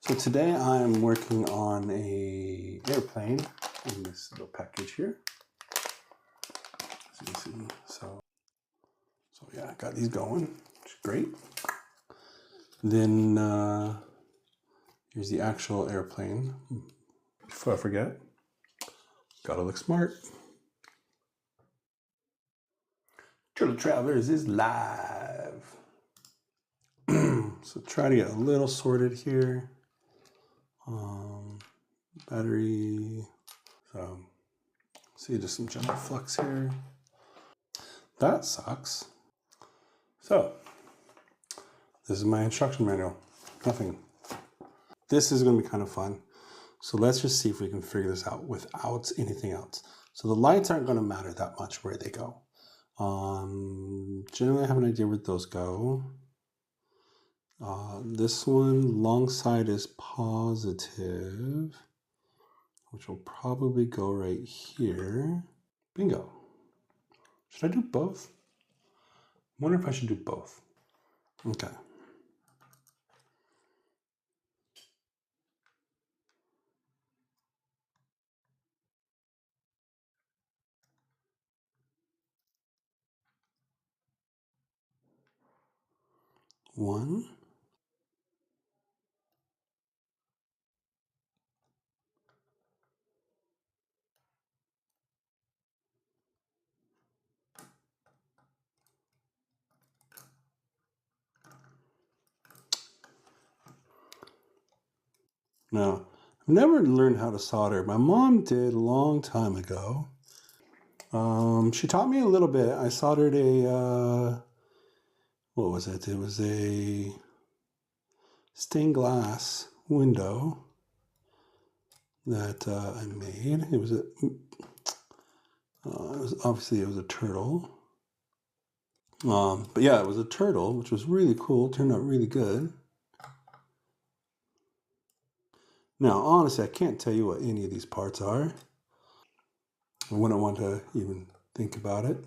So today I'm working on a airplane in this little package here. As you can see, so yeah, I got these going, which is great. Then here's the actual airplane. Before I forget, gotta look smart. Turtle Travelers is live. So try to get a little sorted here. Battery. So see, just some gentle flux here. That sucks. So this is my instruction manual. Nothing. This is going to be kind of fun. So let's just see if we can figure this out without anything else. So the lights aren't going to matter that much where they go. Generally I have an idea where those go. This one, long side is positive, which will probably go right here. Bingo. Should I do both? I wonder if I should do both. Okay. One. Now, I've never learned how to solder. My mom did a long time ago. She taught me a little bit. I soldered a, what was it? It was a stained glass window that I made. It was obviously it was a turtle. But yeah, it was a turtle, which was really cool. Turned out really good. Now, honestly, I can't tell you what any of these parts are. I wouldn't want to even think about it.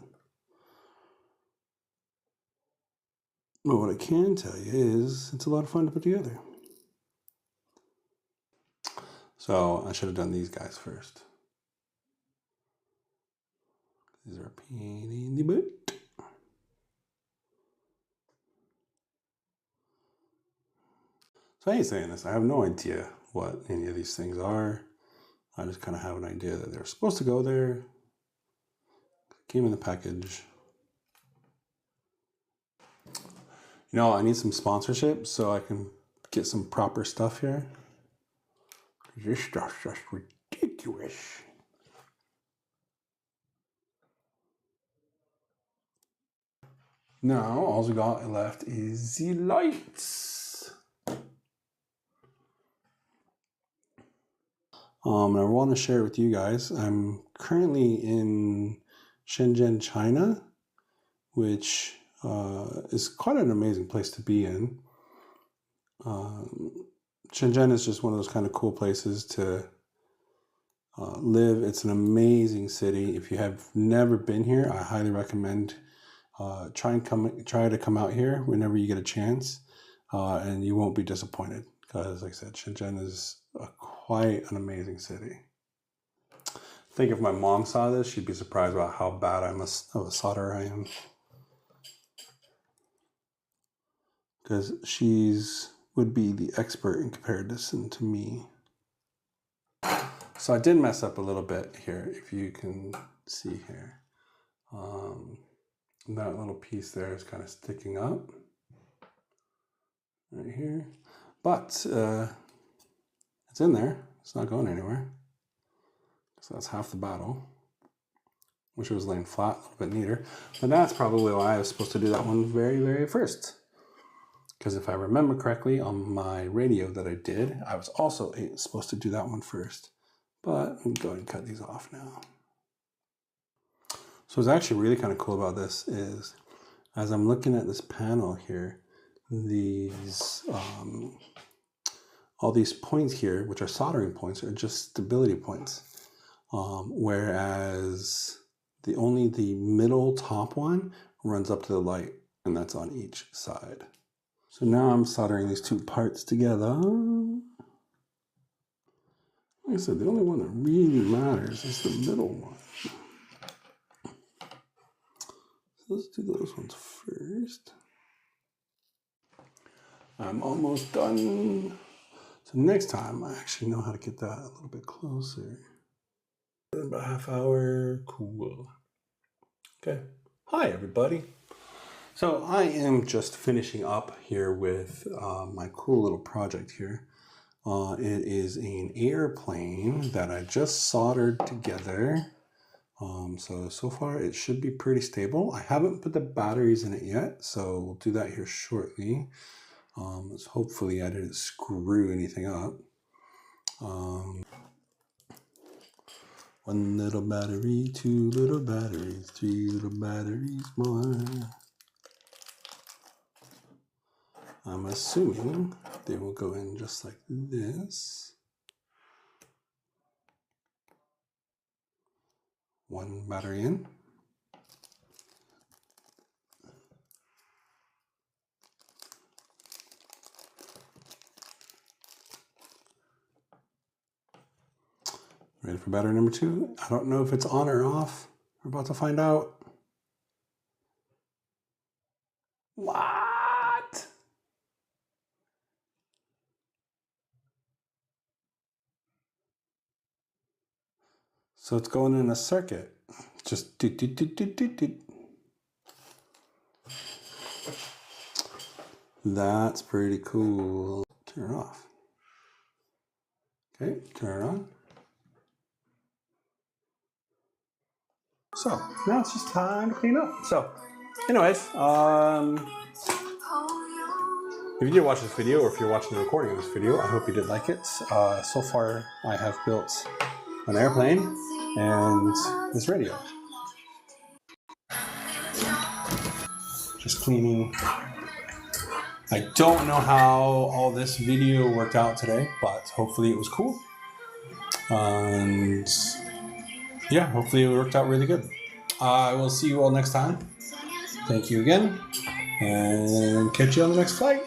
But what I can tell you is it's a lot of fun to put together. So I should have done these guys first. These are a pain in the butt. So I ain't saying this. I have no idea what any of these things are. I just kind of have an idea that they're supposed to go there. Came in the package. You know, I need some sponsorship so I can get some proper stuff here. This stuff's just ridiculous. Now, all we got left is the lights. And I want to share it with you guys. I'm currently in Shenzhen, China, which is quite an amazing place to be in. Shenzhen is just one of those kind of cool places to live. It's an amazing city. If you have never been here, I highly recommend try to come out here whenever you get a chance, and you won't be disappointed because, like I said, Shenzhen is quite an amazing city. I think if my mom saw this, she'd be surprised about how bad of a solderer I am, because would be the expert in comparison to me. So I did mess up a little bit here, if you can see here. That little piece there is kind of sticking up right here, but it's in there. It's not going anywhere. So that's half the battle. Wish it was laying flat, a little bit neater. But that's probably why I was supposed to do that one very, very first. Because if I remember correctly, on my radio that I did, I was also supposed to do that one first. But I'm going to cut these off now. So what's actually really kind of cool about this is, as I'm looking at this panel here, these all these points here, which are soldering points, are just stability points. Whereas only the middle top one runs up to the light, and that's on each side. So now I'm soldering these two parts together. Like I said, the only one that really matters is the middle one. So let's do those ones first. I'm almost done. So next time, I actually know how to get that a little bit closer. About a half hour, cool. Okay, hi everybody. So I am just finishing up here with my cool little project here. It is an airplane that I just soldered together. So far it should be pretty stable. I haven't put the batteries in it yet, so we'll do that here shortly. Hopefully I didn't screw anything up. One little battery, two little batteries, three little batteries more. I'm assuming they will go in just like this. One battery in. Ready for battery number 2? I don't know if it's on or off. We're about to find out. What? So it's going in a circuit. Just doot, doot, doot, doot, doot, doot. That's pretty cool. Turn it off. Okay, turn it on. So now it's just time to clean up. So anyways, if you did watch this video, or if you're watching the recording of this video, I hope you did like it. So far I have built an airplane and this radio. Just cleaning. I don't know how all this video worked out today, but hopefully it was cool. And yeah, hopefully it worked out really good. I will see you all next time. Thank you again, and catch you on the next flight.